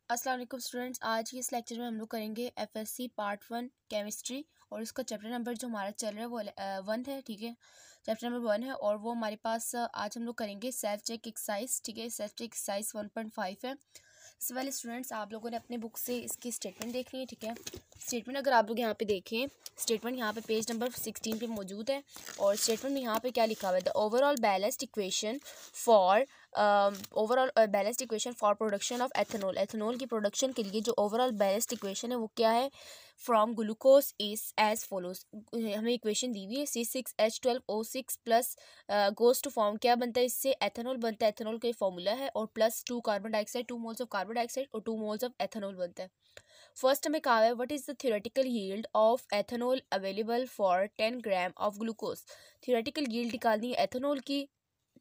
अस्सलाम वालेकुम स्टूडेंट्स। आज के इस लेक्चर में हम लोग करेंगे एफएससी पार्ट 1 केमिस्ट्री और उसका चैप्टर नंबर जो हमारा चल रहा है वो 1 है। ठीक है, चैप्टर नंबर 1 है और वो हमारे पास आज हम लोग करेंगे सेल्फ चेक एक्सरसाइज। ठीक है, सेल्फ चेक एक्सरसाइज 1.5 है। इससे पहले स्टूडेंट्स आप लोगों ने अपने बुक से इसकी स्टेटमेंट देखनी है। ठीक है, स्टेटमेंट अगर आप लोग यहाँ पे देखें, स्टेटमेंट यहाँ पे पेज नंबर 16 पे मौजूद है और स्टेटमेंट में यहाँ पे क्या लिखा हुआ है, the overall balanced equation for balanced equation for production of ethanol. Ethanol की प्रोडक्शन के लिए जो ओवरऑल बैलेंस्ड इक्वेशन है वो क्या है, from glucose is as follows. हमें इक्वेशन दी हुई है C6H12O6 plus goes to form क्या बनता है, इससे एथेनॉल बनता है। एथेनॉल का फॉर्मूला है और plus 2 carbon dioxide, 2 moles of carbon dioxide और 2 मोल्स ऑफ एथेनॉल बनता है। फर्स्ट हमें कहा है what is the theoretical yield of ethanol available for 10 gram of glucose. Theoretical yield निकालनी है एथेनॉल की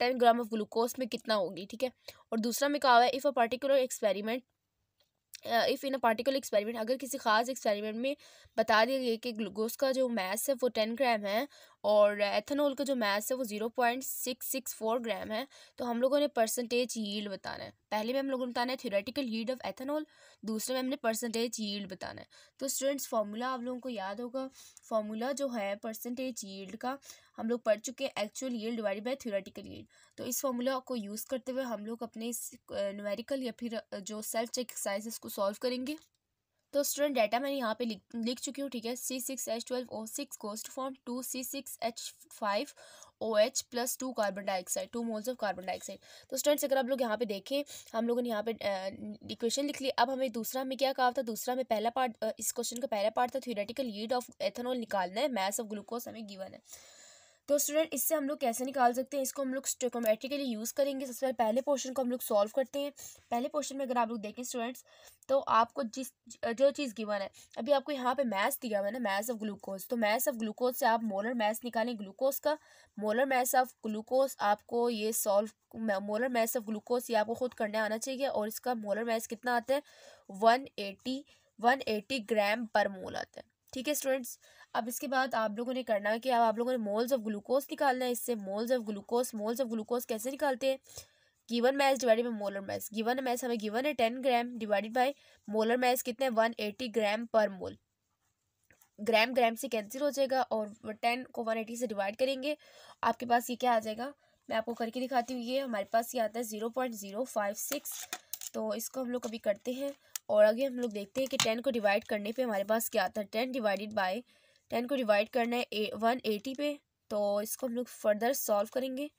10 ग्राम ऑफ ग्लूकोज में कितना होगी। ठीक है, और दूसरा में कहा हुआ है if a particular experiment if in a particular experiment, अगर किसी खास एक्सपेरिमेंट में बता दिया गया कि ग्लूकोज का जो मास है वो 10 ग्राम है और एथेनॉल का जो मास है वो 0.664 ग्राम है, तो हम लोगों ने परसेंटेज यील्ड बताना है। पहले में हम लोगों ने बताना है थ्योरेटिकल यील्ड ऑफ एथेनॉल, दूसरे में हमने परसेंटेज यील्ड बताना है। तो स्टूडेंट्स फार्मूला आप लोगों को याद होगा, फार्मूला जो है परसेंटेज यील्ड का हम लोग पढ़ चुके हैं, actual yield divided by theoretical yield. तो इस फार्मूला को यूज़ करते हुए हम लोग अपने इस न्यूमेरिकल या फिर जो सेल्फ चेक एक्सरसाइज इसको सॉल्व करेंगे। तो स्टूडेंट डाटा मैंने यहाँ पे लिख चुकी हूँ। ठीक है, C6H12O6 goes to form 2C6H5OH plus 2 carbon dioxide, 2 moles of carbon dioxide. तो स्टूडेंट्स अगर आप लोग यहाँ पे देखें, हम लोगों ने यहाँ पे इक्वेशन लिख ली। अब हमें दूसरा में क्या कहा था, दूसरा में पहला पार्ट, इस क्वेश्चन का पहला पार्ट था थ्योरेटिकल यील्ड ऑफ एथेनॉल निकालना है, मास ऑफ ग्लूकोज हमें गिवन है। तो स्टूडेंट इससे हम लोग कैसे निकाल सकते हैं, इसको हम लोग स्टोइकोमेट्रिकली यूज़ करेंगे। सबसे पहले पहले पोर्शन को हम लोग सॉल्व करते हैं। पहले पोर्शन में अगर आप लोग देखें स्टूडेंट्स, तो आपको जो चीज़ गिवन है, अभी आपको यहाँ पे मास दिया हुआ है ना, मास ऑफ ग्लूकोज। तो मास ऑफ ग्लूकोज से आप मोलर मास निकालें ग्लूकोज का। मोलर मास ऑफ ग्लूकोज आपको ये मोलर मास ऑफ ग्लूकोज ये आपको खुद करने आना चाहिए और इसका मोलर मास कितना आता है, 180 ग्राम पर मोल आता है। ठीक है स्टूडेंट्स, अब इसके बाद आप लोगों ने करना है कि अब आप लोगों ने मोल्स ऑफ ग्लूकोज निकालना है। इससे मोल्स ऑफ ग्लूकोज कैसे निकालते हैं, given mass divided by molar mass. Given mass हमें गिवन है 10 gram divided by molar mass कितने 180 ग्राम पर मोल। ग्राम ग्राम से कैंसिल हो जाएगा और 10 को 180 से डिवाइड करेंगे, आपके पास ये क्या आ जाएगा, मैं आपको करके दिखाती हूँ। ये हमारे पास ये आता है 0.056। तो इसको हम लोग कभी करते हैं और आगे हम लोग देखते हैं कि 10 को डिवाइड करने पे हमारे पास क्या आता है। 10 को डिवाइड करना है 180 पे, तो इसको हम लोग फर्दर सॉल्व करेंगे।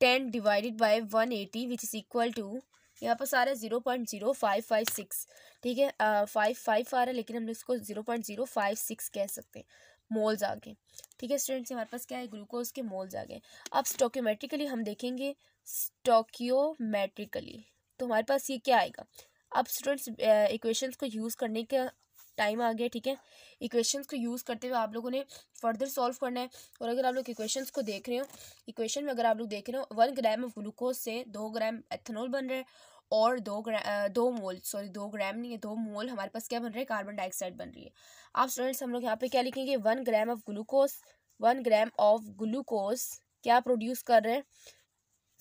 10 divided by 180 which is equal to, यहाँ पर सारा 0.0556। ठीक है, 5 आ रहा है लेकिन हम इसको 0.056 कह सकते हैं, मोल्स आ गए। ठीक है स्टूडेंट्स, हमारे पास क्या है, ग्लूकोज के मोल्स आ गए। अब स्टोकियोमेट्रिकली हम देखेंगे, स्टोकियोमेट्रिकली तो हमारे पास ये क्या आएगा। अब स्टूडेंट्स इक्वेशंस को यूज़ करने का टाइम आ गया। ठीक है, इक्वेशंस को यूज़ करते हुए आप लोगों ने फर्दर सॉल्व करना है। और अगर आप लोग इक्वेशंस को देख रहे हो, इक्वेशन में अगर आप लोग देख रहे हो 1 ग्राम ऑफ ग्लूकोज से 2 ग्राम एथेनॉल बन रहा है और 2 ग्राम नहीं है, 2 मोल हमारे पास क्या बन रहा है, कार्बन डाइऑक्साइड बन रही है। आप स्टूडेंट्स हम लोग यहाँ पे क्या लिखेंगे, 1 ग्राम ऑफ ग्लूकोज क्या प्रोड्यूस कर रहे हैं,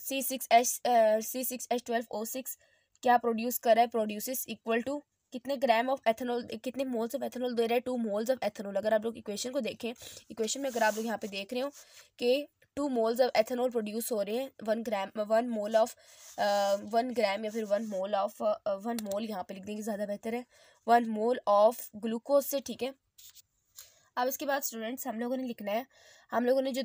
C6H12O6 क्या प्रोड्यूस कर रहा है, प्रोड्यूसेस इक्वल टू कितने ग्राम ऑफ एथेनॉल, कितने मोल्स ऑफ एथेनॉल दे रहा है, 2 मोल्स ऑफ एथेनॉल। अगर आप लोग इक्वेशन को देखें, इक्वेशन में अगर आप लोग यहाँ पे देख रहे हो कि 2 मोल्स ऑफ एथेनॉल प्रोड्यूस हो रहे हैं, 1 ग्राम या फिर 1 मोल यहाँ पे लिख देंगे ज़्यादा बेहतर है, 1 मोल ऑफ ग्लूकोज से। ठीक है, अब इसके बाद स्टूडेंट्स हम लोगों ने लिखना है, हम लोगों ने जो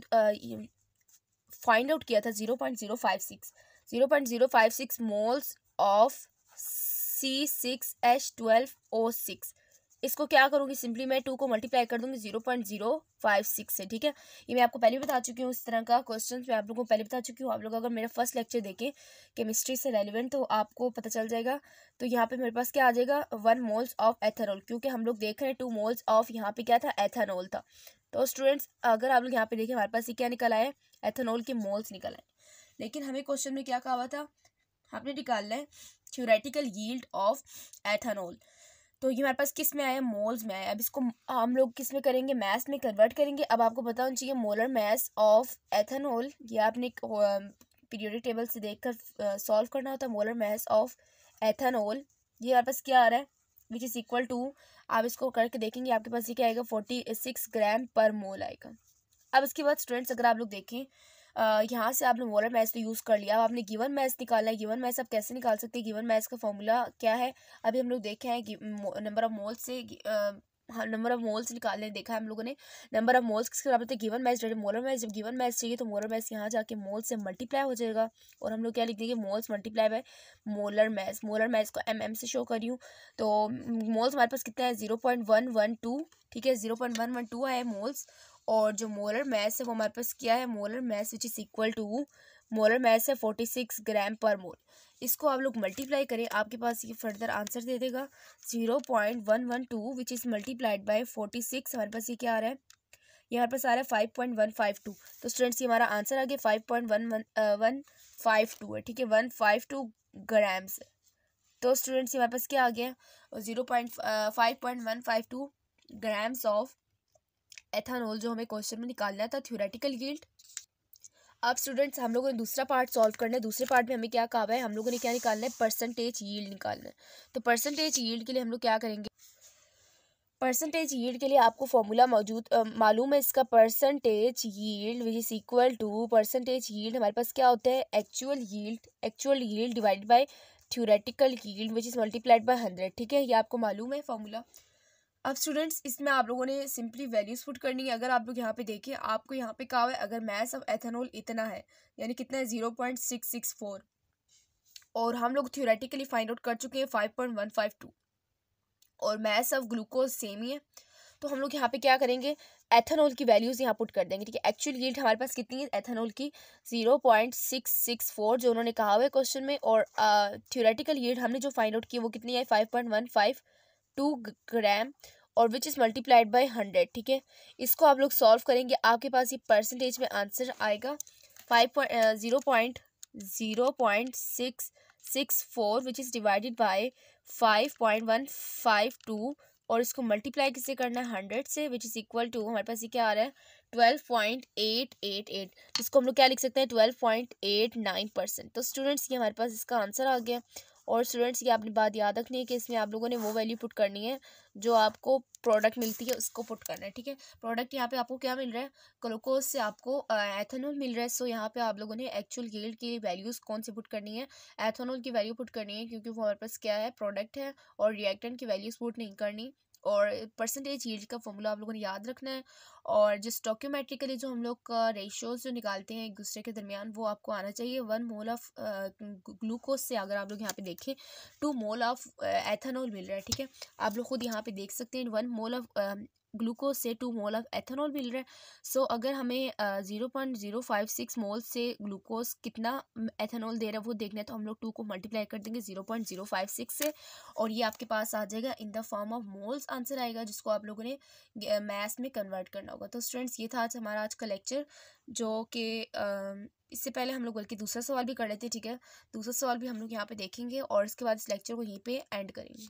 फाइंड आउट किया था 0.056 मोल्स ऑफ C6H12O6, इसको क्या करूँगी, सिंपली मैं 2 को मल्टीप्लाई कर दूँगी 0.056 से। ठीक है, ये मैं आपको पहले भी बता चुकी हूँ, इस तरह का क्वेश्चन मैं आप लोगों को पहले बता चुकी हूँ। आप लोग अगर मेरा फर्स्ट लेक्चर देखें केमिस्ट्री से रेलिवेंट तो आपको पता चल जाएगा। तो यहाँ पे मेरे पास क्या आ जाएगा, 1 मोल्स ऑफ एथेनॉल, क्योंकि हम लोग देख रहे हैं 2 मोल्स ऑफ यहाँ पे क्या था, एथेनॉल था। तो स्टूडेंट्स अगर आप लोग यहाँ पे देखें, हमारे पास ये क्या निकल आया है, एथेनॉल के मोल्स निकल आए। लेकिन हमें क्वेश्चन में क्या कहा हुआ था, आपने निकालना है थ्योरेटिकल यील्ड ऑफ एथेनॉल। तो ये हमारे पास किस में आया, मोल्स में आया। अब इसको हम लोग किस में करेंगे, मास में कन्वर्ट करेंगे। अब आपको पता होना चाहिए मोलर मास ऑफ एथेनॉल, ये आपने पीरियोडिक टेबल से देखकर सॉल्व करना होता है। मोलर मास ऑफ एथेनॉल ये हमारे पास क्या आ रहा है, विच इज़ इक्वल टू, आप इसको करके देखेंगे आपके पास ये क्या आएगा 46 ग्राम पर मोल आएगा। अब इसके बाद स्टूडेंट्स अगर आप लोग देखें यहाँ से आपने मोलर मैथ तो यूज़ कर लिया, अब आपने गिवन मैथ निकालना है। गिवन मैथ आप कैसे निकाल सकते हैं, गिवन मैथ का फॉर्मूला क्या है अभी हम लोग देखे हैं, नंबर ऑफ मोल्स से नंबर ऑफ मोल्स निकालने देखा है हम लोगों ने। नंबर ऑफ मोल्स किसके बराबर होते हैं, गिवन मैथ मोलर मैथ। जब गिवन मैथ चाहिए तो मोलर मैथ यहाँ जाके मोल से मल्टीप्लाई हो जाएगा और हम लोग क्या लिख देंगे, moles multiply by molar math. Molar math को एम से शो कर रही हूँ, तो मोल्स हमारे पास कितना है 0.112, ठीक है 0.112 है मोल्स। और जो मोलर मैस है वो हमारे पास क्या है, molar mass which is equal to, molar mass है 46 ग्राम पर मोल। इसको आप लोग मल्टीप्लाई करें, आपके पास ये फर्दर आंसर दे देगा 0.112 विच इज़ मल्टीप्लाइड बाय 46। हमारे पास ये क्या आ रहा है, ये हमारे पास आ रहा है 5.152। तो स्टूडेंट्स ये हमारा आंसर आ गया 5.152 है, ठीक है 152 ग्राम्स। तो स्टूडेंट्स ये हमारे पास क्या आ गया 5.152 ग्राम्स ऑफ एथेनॉल जो हमें क्वेश्चन में निकालना था, थ्योरेटिकल यील्ड। अब स्टूडेंट्स हम लोगों ने दूसरा पार्ट सॉल्व करना है। दूसरे पार्ट में हमें क्या कहा है, हम लोगों ने क्या निकालना है, परसेंटेज यील्ड निकालना है। तो परसेंटेज यील्ड के लिए हम लोग क्या करेंगे, परसेंटेज यील्ड के लिए आपको फॉर्मूला मालूम है इसका, percentage yield which is equal to, percentage yield हमारे पास क्या होता है, actual yield divided by theoretical yield which is multiplied by 100, ठीक है ये आपको मालूम है फॉर्मूला। अब स्टूडेंट्स इसमें आप लोगों ने सिंपली वैल्यूज पुट करनी है। अगर आप लोग यहाँ पे देखें, आपको यहाँ पे कहा है अगर मैस ऑफ एथेनॉल इतना है, यानी कितना है 0.664, और हम लोग थ्योरेटिकली फाइंड आउट कर चुके हैं 5.152, और मैस ऑफ ग्लूकोज सेम ही है। तो हम लोग यहाँ पे क्या करेंगे, एथेनॉल की वैल्यूज यहाँ पुट कर देंगे, ठीक है। एक्चुअल यील्ड हमारे पास कितनी है एथेनॉल की 0.664 जो उन्होंने कहा हुआ है क्वेश्चन में, और थ्योरेटिकल यील्ड हमने जो फाइंड आउट की वो कितनी है 5.152 ग्राम, और विच इज़ मल्टीप्लाइड बाय 100, ठीक है। इसको आप लोग सॉल्व करेंगे, आपके पास ये परसेंटेज में आंसर आएगा 0.664 विच इज़ डिवाइडेड बाय 5.152, और इसको मल्टीप्लाई किससे करना है 100 से, विच इज़ इक्वल टू, हमारे पास ये क्या आ रहा है 12.888, जिसको हम लोग क्या लिख सकते हैं 12.89%। तो स्टूडेंट्स ये हमारे पास इसका आंसर आ गया। और स्टूडेंट्स ये आपने बात याद रखनी है कि इसमें आप लोगों ने वो वैल्यू पुट करनी है जो आपको प्रोडक्ट मिलती है उसको पुट करना है, ठीक है। प्रोडक्ट यहाँ पे आपको क्या मिल रहा है, ग्लूकोज से आपको एथेनॉल मिल रहा है। सो यहाँ पे आप लोगों ने एक्चुअल यील्ड की वैल्यूज़ कौन सी पुट करनी है, एथेनॉल की वैल्यू पुट करनी है, क्योंकि वो हमारे पास क्या है प्रोडक्ट है, और रिएक्टेंट की वैल्यूज़ पुट नहीं करनी। और परसेंटेज यील्ड का फॉर्मूला आप लोगों ने याद रखना है, और जिस स्टोकियोमेट्रिकली जो हम लोग का रेशियोज जो निकालते हैं एक दूसरे के दरमियान वो आपको आना चाहिए। 1 मोल ऑफ ग्लूकोज से अगर आप लोग यहाँ पे देखें 2 मोल ऑफ एथेनॉल मिल रहा है, ठीक है। आप लोग खुद यहाँ पे देख सकते हैं 1 मोल ऑफ ग्लूकोज से 2 मोल ऑफ एथेनॉल मिल रहा है। सो अगर हमें 0.056 मोल से ग्लूकोज कितना एथेनॉल दे रहा है वो देखना है, तो हम लोग 2 को मल्टीप्लाई कर देंगे 0.056 से, और ये आपके पास आ जाएगा in the form of moles answer आएगा, जिसको आप लोगों ने मैथ्स में कन्वर्ट करना होगा। तो स्टूडेंट्स ये था आज हमारा आज का लेक्चर, जो कि इससे पहले हम लोग बल्कि दूसरा सवाल भी कर लेते हैं, ठीक है। दूसरा सवाल भी हम लोग यहाँ पे देखेंगे और इसके बाद इस लेक्चर को यहीं पे एंड करेंगे।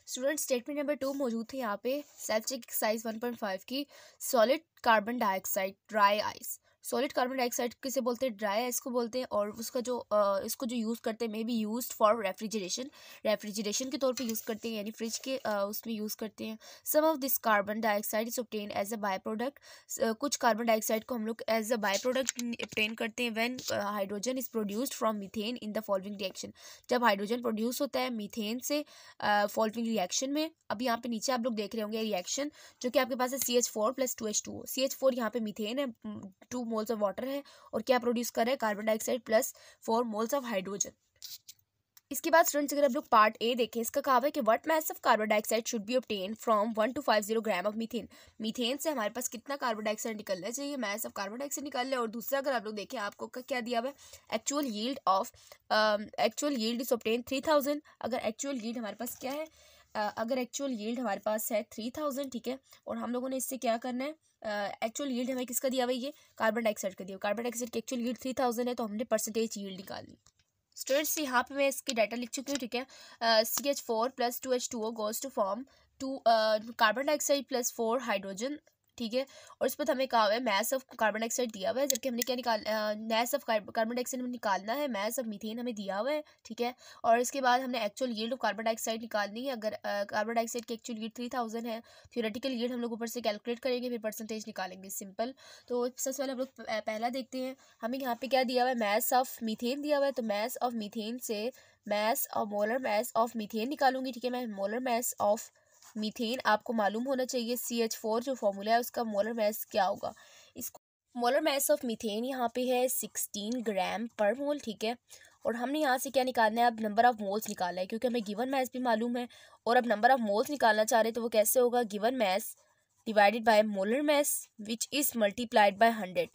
स्टूडेंट स्टेटमेंट नंबर 2 मौजूद थे यहाँ पे, सेल्फ चेक एक्सरसाइज 1.5 की, solid carbon dioxide dry ice. Solid carbon dioxide किसे बोलते हैं, ड्राई आइस को बोलते हैं, और उसका जो इसको जो यूज़ करते हैं may be used for refrigeration के तौर पे यूज़ करते हैं, यानी फ्रिज के उसमें यूज़ करते हैं। Some of this carbon dioxide is obtain as a by product, कुछ कार्बन डाइऑक्साइड को हम लोग as a by product obtain करते हैं when hydrogen is produced from methane in the following reaction. जब हाइड्रोजन प्रोड्यूस होता है मीथेन से फॉलोइंग रिएक्शन में। अब यहाँ पे नीचे आप लोग देख रहे होंगे रिएक्शन जो कि आपके पास है CH4 + 2H2O। CH4 यहाँ पे मीथेन है, 2 मोल्स ऑफ वाटर है, और क्या प्रोड्यूस कर रहा है carbon dioxide plus 4 moles of hydrogen. इसके बाद स्टूडेंट्स अगर आप लोग पार्ट ए देखें, इसका कहा है कि what mass of carbon dioxide should be obtain from 1250 gram of methane. Methane से हमारे पास कितना कार्बन डाइऑक्साइड निकलना चाहिए, मास ऑफ कार्बन डाइऑक्साइड निकाल ले। और दूसरा अगर आप लोग देखें आपको क्या दिया हुआ है, एक्चुअल यील्ड इज ऑब्टेन 3000। अगर एक्चुअल यील्ड हमारे पास क्या है, अगर एक्चुअल यील्ड हमारे पास है 3000, ठीक है, और हम लोगों ने इससे क्या करना है, एक्चुअल यील्ड हमें किसका दिया हुआ है, ये कार्बन डाइऑक्साइड का दिया। कार्बन डाइऑक्साइड की एक्चुअल यील्ड 3000 है, तो हमने परसेंटेज यील्ड निकालनी। स्टूडेंट्स यहाँ पे मैं इसकी डाटा लिख चुकी हूँ, ठीक है। CH4 + 2H2O goes to form 2 carbon dioxide + 4 hydrogen ठीक है। और इस पर हमें कहा हुआ है मास ऑफ कार्बन डाइऑक्साइड दिया हुआ है, जबकि हमने क्या मास ऑफ कार्बन डाइऑक्साइड में निकालना है, मास ऑफ मीथेन हमें दिया हुआ है, ठीक है। और इसके बाद हमने actual yield of carbon dioxide निकालनी है। अगर कार्बन डाइऑक्साइड की एक्चुअल यील्ड 3000 है, थ्योरेटिकल यील्ड हम लोग ऊपर से कैलकुलेट करेंगे, फिर परसेंटेज निकालेंगे, सिंपल। तो सबसे पहले हम लोग पहला देखते हैं, हमें यहाँ पे क्या दिया हुआ है, मास ऑफ मीथेन दिया हुआ है। तो मास ऑफ मीथेन से मास और मोलर मास ऑफ मीथेन निकालूंगी, ठीक है। मैं मोलर मास ऑफ मीथेन आपको मालूम होना चाहिए, CH4 जो फॉर्मूला है उसका मोलर मास क्या होगा। इसको मोलर मास ऑफ मीथेन यहाँ पे है 16 ग्राम पर मोल, ठीक है। और हमने यहाँ से क्या निकालना है, अब नंबर ऑफ मोल्स निकालना है, क्योंकि हमें गिवन मास भी मालूम है। और अब नंबर ऑफ मोल्स निकालना चाह रहे हैं, तो वो कैसे होगा, given mass divided by molar mass which is multiplied by 100,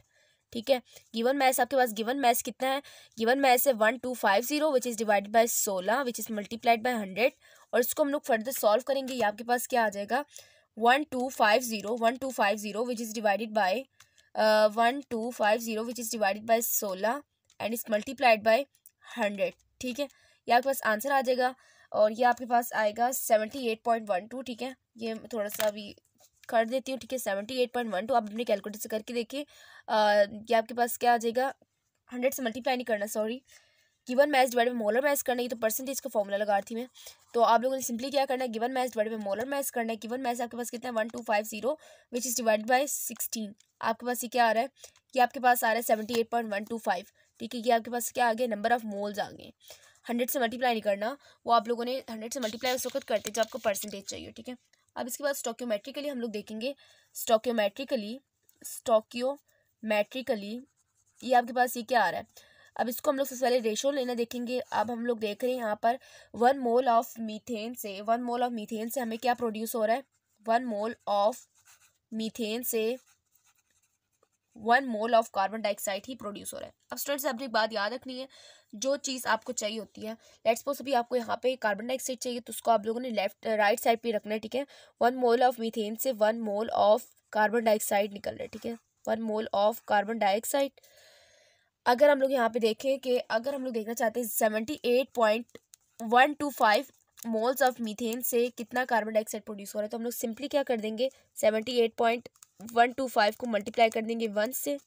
ठीक है। गिवन मास आपके पास गिवन मास कितना है, गिवन मास है 1250 which is divided by 16 which is multiplied by 100। और इसको हम लोग फर्दर सॉल्व करेंगे, ये आपके पास क्या आ जाएगा, 1250 which is divided by 1250 which is divided by 16 and is multiplied by 100, ठीक है। ये आपके पास आंसर आ जाएगा। और ये आपके पास आएगा 78.12, ठीक है। ये थोड़ा सा अभी कर देती हूँ, ठीक है। 78.12 आप अपने कैलकुलेटर से करके देखिए। ये आपके पास क्या आ जाएगा, 100 से मल्टीप्लाई नहीं करना, sorry, given mass divide by molar mass करना है, तो परसेंटेज का फॉर्मूला लगा रही थी मैं। तो आप लोगों ने सिंपली क्या करना है, given mass divide by molar mass करना है। गिवन मास आपके पास कितना है, 1250 विच इज़ डिवाइडेड बाय 16। आपके पास ये क्या आ रहा है, ये आपके पास आ रहा है 78.125, ठीक है। ये आपके पास क्या आ गया, नंबर ऑफ मोल्स आ गए। 100 से मल्टीप्लाई नहीं करना, वो आप लोगों ने 100 से मल्टीप्लाई उस वक्त करते जब आपको परसेंटेज चाहिए, ठीक है। अब इसके बाद स्टोकियोमेट्रिकली हम लोग देखेंगे, स्टोकियोमेट्रिकली ये आपके पास ये क्या आ रहा है। अब इसको हम लोग सबसे पहले रेशो लेना देखेंगे। अब हम लोग देख रहे हैं यहाँ पर 1 मोल ऑफ मीथेन से हमें क्या प्रोड्यूस हो रहा है, 1 मोल ऑफ मीथेन से 1 mole of carbon dioxide he produce हो रहा है। अब स्टूडेंट्स अपनी बात याद रखनी है, जो चीज़ आपको चाहिए होती है, लेट्स सपोज अभी आपको यहाँ पे कार्बन डाइऑक्साइड चाहिए, तो उसको आप लोगों ने राइट साइड पे रखना है, ठीक है। 1 मोल ऑफ मीथेन से 1 मोल ऑफ कार्बन डाइऑक्साइड निकल रहा है, ठीक है। 1 मोल ऑफ कार्बन डाइऑक्साइड। अगर हम लोग यहाँ पे देखें कि अगर हम लोग देखना चाहते हैं 78.125 मोल्स ऑफ मीथेन से कितना कार्बन डाइऑक्साइड प्रोड्यूस हो रहा है, तो हम लोग सिंपली क्या कर देंगे, 78.125 को मल्टीप्लाई कर देंगे 1 से।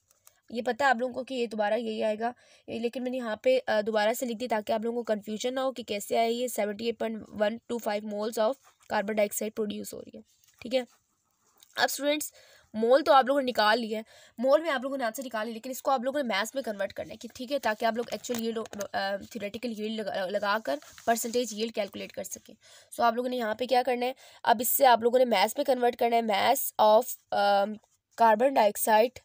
ये पता है आप लोगों को कि ये दोबारा यही आएगा, लेकिन मैंने यहाँ पे दोबारा से लिख दी ताकि आप लोगों को कन्फ्यूजन ना हो कि कैसे आए ये 78.125 moles of carbon dioxide produce हो रही है, ठीक है। अब स्टूडेंट्स मोल तो आप लोगों ने निकाल लिया है, मोल में आप लोगों ने आंसर निकाल लिया, लेकिन इसको आप लोगों ने मैथ्स में कन्वर्ट करना है, कि ठीक है, ताकि आप लोग एक्चुअल यील्ड थ्योरेटिकल यील्ड लगाकर परसेंटेज यील्ड कैलकुलेट कर सकें। सो आप लोगों ने यहाँ पे क्या करना है, अब इससे आप लोगों ने मैथ्स में कन्वर्ट करना है। Mass of carbon dioxide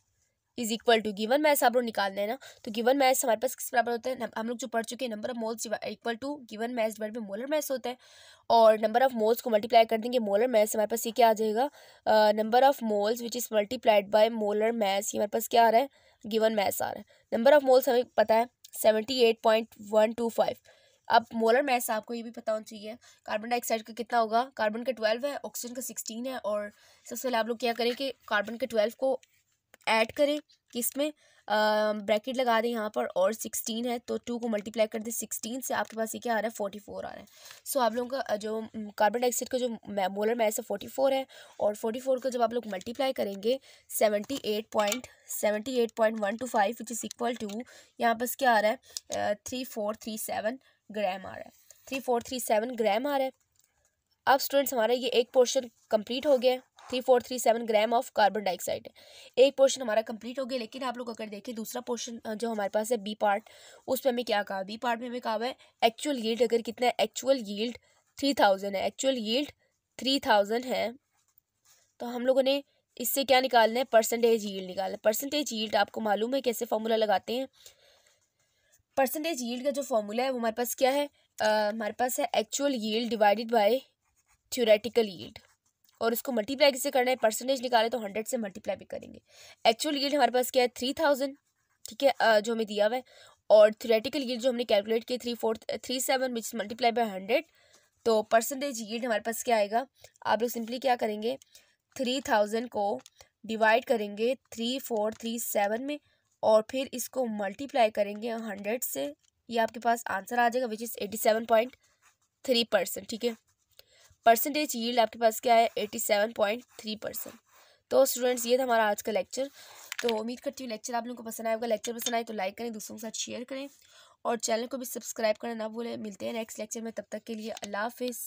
is equal to given mass आप लोग निकालना है ना, तो गिवन मैथ्स हमारे पास किस बराबर होता है, हम लोग जो पढ़ चुके हैं, number of moles equal to given mass divide by molar mass होता है। और नंबर ऑफ मोल्स को मल्टीप्लाई कर देंगे मोलर मैथ्स, हमारे पास ये क्या आ जाएगा, number of moles which is multiplied by molar maths, ये हमारे पास क्या आ रहा है, गिवन मैथ्स आ रहा है। नंबर ऑफ मोल्स हमें पता है 78.125। अब मोलर मैथ्स आपको ये भी पता होना चाहिए, कार्बन डाइऑक्साइड का कितना होगा, कार्बन का 12 है, ऑक्सीजन का 16 है। और सबसे पहले आप लोग क्या करें कि कार्बन के 12 को ऐड करें, किसमें, ब्रैकेट लगा दें यहाँ पर, और 16 है तो 2 को मल्टीप्लाई कर दें 16 से, आपके पास ये क्या आ रहा है, 44 आ रहा है। सो आप लोगों का जो कार्बन डाइऑक्साइड का जो मोलर मास है 44 है, और 44 का जब आप लोग मल्टीप्लाई करेंगे 78.125 विच इज़ इक्वल टू, यहाँ पर क्या आ रहा है, 3437 ग्राम आ रहा है, 3437 ग्राम आ रहा है। अब स्टूडेंट्स हमारा ये एक पोर्शन कंप्लीट हो गया है, 3437 ग्राम ऑफ कार्बन डाइऑक्साइड है, एक पोर्शन हमारा कंप्लीट हो गया। लेकिन आप लोग अगर देखें दूसरा पोर्शन जो हमारे पास है बी पार्ट, उस पर हमें क्या कहा, बी पार्ट में हमें कहा है एक्चुअल यील्ड अगर कितना है, एक्चुअल यील्ड 3000 है, एक्चुअल यील्ड 3000 है, तो हम लोगों ने इससे क्या निकालना है, परसेंटेज यील्ड निकालना है। परसेंटेज यील्ड आपको मालूम है कैसे फॉर्मूला लगाते हैं, परसेंटेज यील्ड का जो फॉर्मूला है वो हमारे पास क्या है, हमारे पास है actual yield divided by theoretical yield, और उसको मल्टीप्लाई किससे करना है, परसेंटेज निकाले तो 100 से मल्टीप्लाई भी करेंगे। एक्चुअल यील्ड हमारे पास क्या है 3000, ठीक है, जो हमें दिया हुआ है, और थ्योरेटिकल यील्ड जो हमने कैलकुलेट की 3437 विच मल्टीप्लाई बाय 100, तो परसेंटेज यील्ड हमारे पास क्या आएगा, आप लोग सिंपली क्या करेंगे, 3000 को डिवाइड करेंगे 3437 में, और फिर इसको मल्टीप्लाई करेंगे 100 से, ये आपके पास आंसर आ जाएगा विच इज़ 87.3%, ठीक है। परसेंटेज यील्ड आपके पास क्या है 87.3%। तो स्टूडेंट्स ये था हमारा आज का लेक्चर। तो उम्मीद करती हूँ लेक्चर आप लोगों को पसंद आएगा। लेक्चर पसंद आए तो लाइक करें, दूसरों के साथ शेयर करें और चैनल को भी सब्सक्राइब करना ना भूलें। मिलते हैं नेक्स्ट लेक्चर में, तब तक के लिए अल्लाह हाफिज़।